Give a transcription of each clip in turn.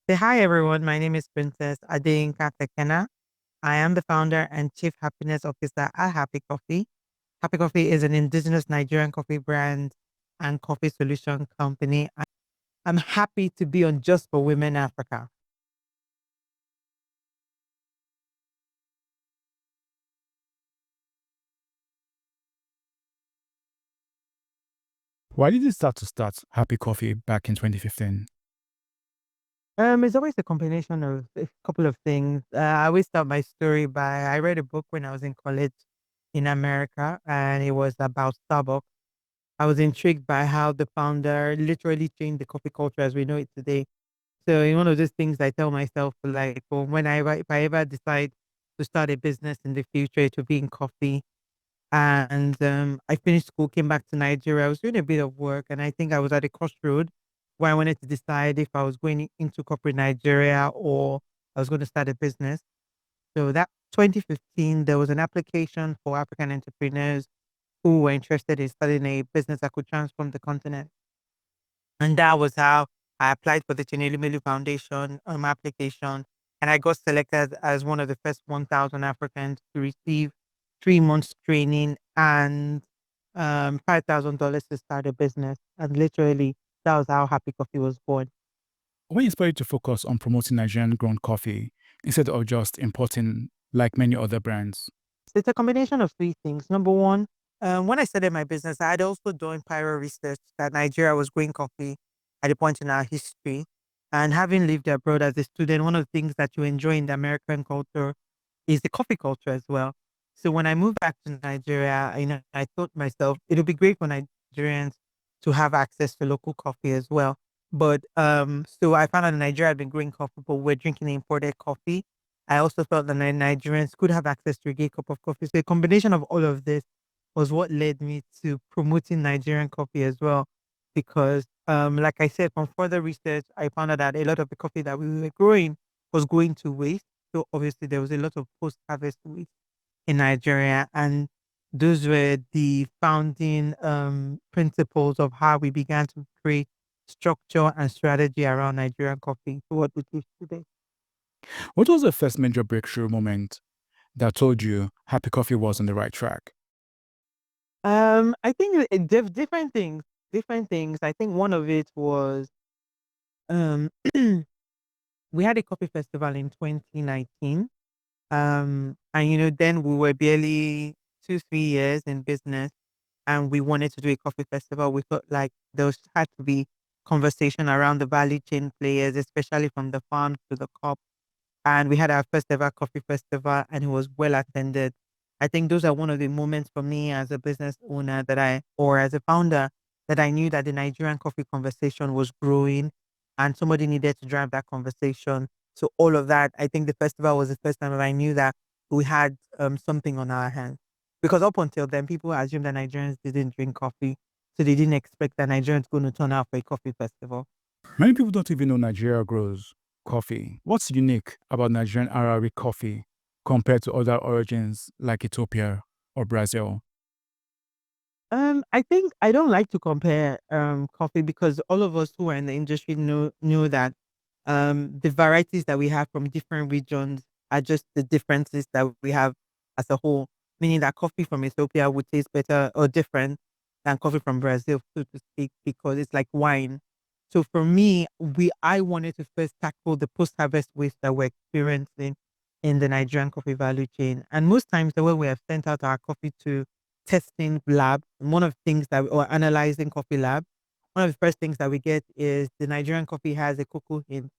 Say hi, everyone. My name is Princess Adeyinka Tekenah. I am the founder and chief happiness officer at Happy Coffee. Happy Coffee is an indigenous Nigerian coffee brand and coffee solution company. I'm happy to be on Just for Women Africa. Why did you start Happy Coffee back in 2015? It's always a combination of a couple of things. I always start my story by I read a book when I was in college in America, and it was about Starbucks. I was intrigued by how the founder literally changed the coffee culture as we know it today. So in one of those things I tell myself, like, well, if I ever decide to start a business in the future, it will be in coffee. And I finished school, came back to Nigeria. I was doing a bit of work, and I think I was at a crossroad where I wanted to decide if I was going into corporate Nigeria or I was going to start a business. So that 2015, there was an application for African entrepreneurs who were interested in starting a business that could transform the continent. And that was how I applied for the Tony Elumelu Foundation application. And I got selected as one of the first 1,000 Africans to receive 3 months training and $5,000 to start a business. And literally, that was how Happy Coffee was born. What inspired you to focus on promoting Nigerian grown coffee instead of just importing like many other brands? So it's a combination of three things. Number one, when I started my business, I had also done prior research that Nigeria was growing coffee at a point in our history. And having lived abroad as a student, one of the things that you enjoy in the American culture is the coffee culture as well. So when I moved back to Nigeria, I thought to myself, it would be great for Nigerians to have access to local coffee as well. But so I found out that Nigeria had been growing coffee, but we're drinking imported coffee. I also felt that Nigerians could have access to a gay cup of coffee. So a combination of all of this was what led me to promoting Nigerian coffee as well. Because like I said, from further research, I found out that a lot of the coffee that we were growing was going to waste. So obviously there was a lot of post-harvest waste in Nigeria. And those were the founding principles of how we began to create structure and strategy around Nigerian coffee to what it is today. What was the first major breakthrough moment that told you Happy Coffee was on the right track? I think different things, different things. I think one of it was um, we had a coffee festival in 2019. And then we were barely 2, 3 years in business, and we wanted to do a coffee festival. We felt like there had to be conversation around the value chain players, especially from the farm to the cup. And we had our first ever coffee festival, and it was well attended. I think those are one of the moments for me as a business owner or as a founder, that I knew that the Nigerian coffee conversation was growing and somebody needed to drive that conversation. So all of that, I think the festival was the first time that I knew that we had something on our hands. Because up until then, people assumed that Nigerians didn't drink coffee. So they didn't expect that Nigerians going to turn out for a coffee festival. Many people don't even know Nigeria grows coffee. What's unique about Nigerian Arabic coffee compared to other origins like Ethiopia or Brazil? I think I don't like to compare coffee because all of us who are in the industry know that the varieties that we have from different regions are just the differences that we have as a whole. Meaning that coffee from Ethiopia would taste better or different than coffee from Brazil, so to speak, because it's like wine. So for me, I wanted to first tackle the post harvest waste that we're experiencing in the Nigerian coffee value chain. And most times the way we have sent out our coffee to testing lab, one of the things that or analyzing coffee lab, one of the first things that we get is the Nigerian coffee has a cocoa hint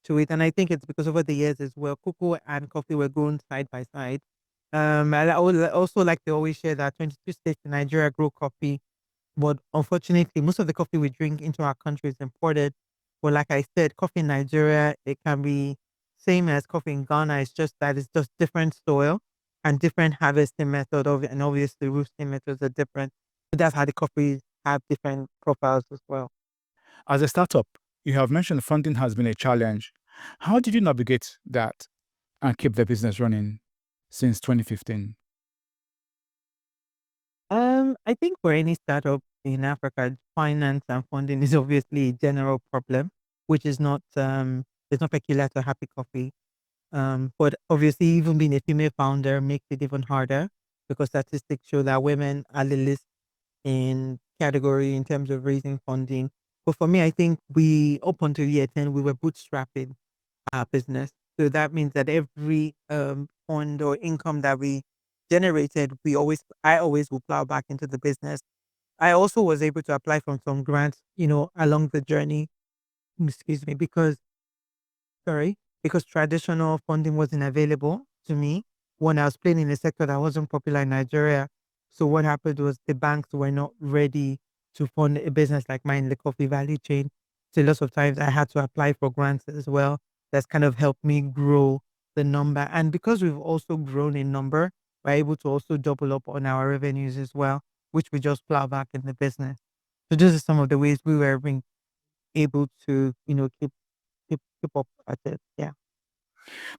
to it. And I think it's because over the years as well, cocoa and coffee were grown side by side. And I would also like to always share that 22 states in Nigeria grow coffee, but unfortunately, most of the coffee we drink into our country is imported. But like I said, coffee in Nigeria, it can be same as coffee in Ghana. It's just that it's just different soil and different harvesting method of it. And obviously roasting methods are different. So that's how the coffees have different profiles as well. As a startup, you have mentioned funding has been a challenge. How did you navigate that and keep the business running since 2015? I think for any startup in Africa, finance and funding is obviously a general problem, which is not It's not peculiar to Happy Coffee. But obviously, even being a female founder makes it even harder because statistics show that women are the least in category in terms of raising funding. But for me, I think we up until year 10, we were bootstrapping our business. So that means that every fund or income that we generated, I always will plow back into the business. I also was able to apply for some grants, along the journey, excuse me, sorry, because traditional funding wasn't available to me when I was playing in a sector that wasn't popular in Nigeria. So what happened was the banks were not ready to fund a business like mine in the coffee value chain. So lots of times I had to apply for grants as well. That's kind of helped me grow the number. And because we've also grown in number, we're able to also double up on our revenues as well, which we just plow back in the business. So those are some of the ways we were being able to, keep up at it. Yeah.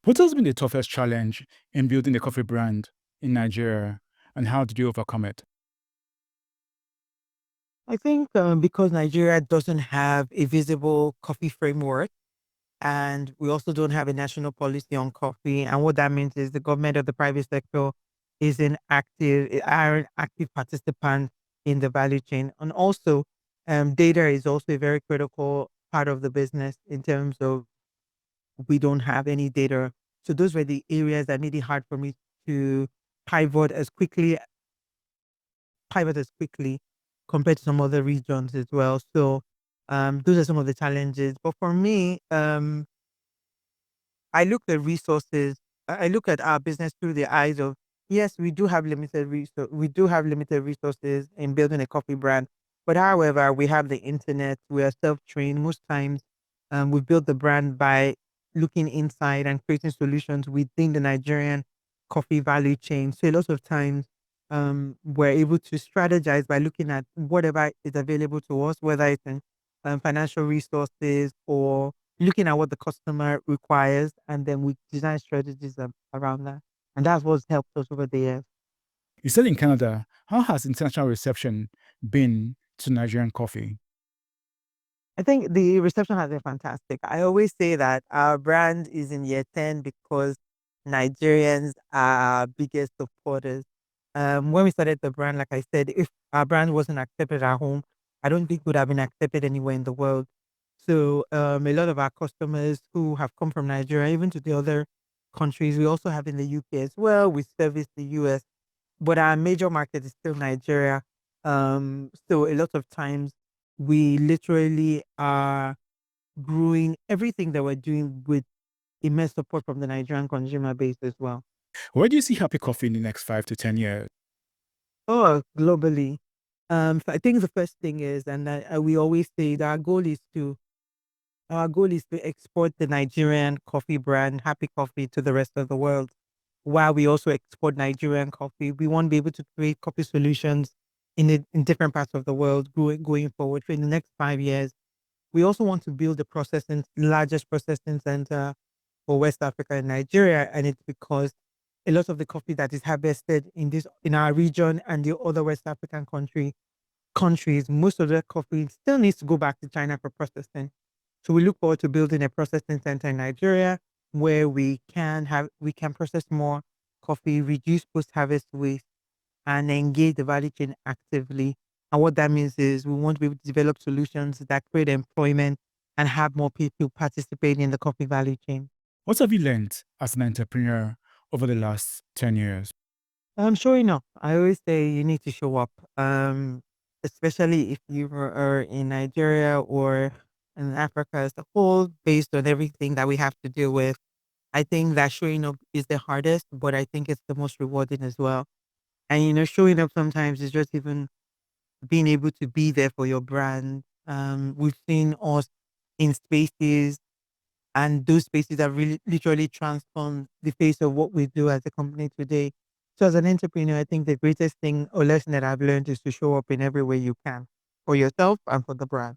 What has been the toughest challenge in building a coffee brand in Nigeria, and how did you overcome it? I think because Nigeria doesn't have a visible coffee framework, and we also don't have a national policy on coffee. And what that means is the government or the private sector are an active participant in the value chain. And also, data is also a very critical part of the business in terms of we don't have any data. So those were the areas that made it hard for me to pivot as quickly pivot as quickly compared to some other regions as well. So those are some of the challenges. But for me, I look at resources. I look at our business through the eyes of yes, we do have limited resources in building a coffee brand. But however, we have the internet. We are self trained. Most times, we build the brand by looking inside and creating solutions within the Nigerian coffee value chain. So a lot of times, we're able to strategize by looking at whatever is available to us, whether it's in financial resources or looking at what the customer requires, and then we design strategies around that. And that's what's helped us over the years. You said in Canada, how has international reception been to Nigerian coffee? I think the reception has been fantastic. I always say that our brand is in year 10 because Nigerians are our biggest supporters. When we started the brand, like I said, if our brand wasn't accepted at home, I don't think it would have been accepted anywhere in the world. So a lot of our customers who have come from Nigeria, even to the other countries, we also have in the UK as well. We service the US, but our major market is still Nigeria. So a lot of times we literally are growing everything that we're doing with immense support from the Nigerian consumer base as well. Where do you see Happy Coffee in the next 5 to 10 years? Oh, globally. So I think the first thing is, and we always say that our goal is to export the Nigerian coffee brand, Happy Coffee, to the rest of the world. While we also export Nigerian coffee, we want to be able to create coffee solutions in different parts of the world going forward. For in the next 5 years, we also want to build the largest processing center for West Africa and Nigeria, and it's because a lot of the coffee that is harvested in our region and the other West African countries, most of the coffee still needs to go back to China for processing. So we look forward to building a processing center in Nigeria where we can process more coffee, reduce post harvest waste, and engage the value chain actively. And what that means is we want to be able to develop solutions that create employment and have more people participate in the coffee value chain. What have you learned as an entrepreneur over the last 10 years? Sure enough, I always say you need to show up, especially if you are in Nigeria or in Africa as a whole, based on everything that we have to deal with. I think that showing up is the hardest, but I think it's the most rewarding as well. And showing up sometimes is just even being able to be there for your brand. We've seen us in spaces, and those spaces have really literally transformed the face of what we do as a company today. So as an entrepreneur, I think the greatest thing or lesson that I've learned is to show up in every way you can for yourself and for the brand.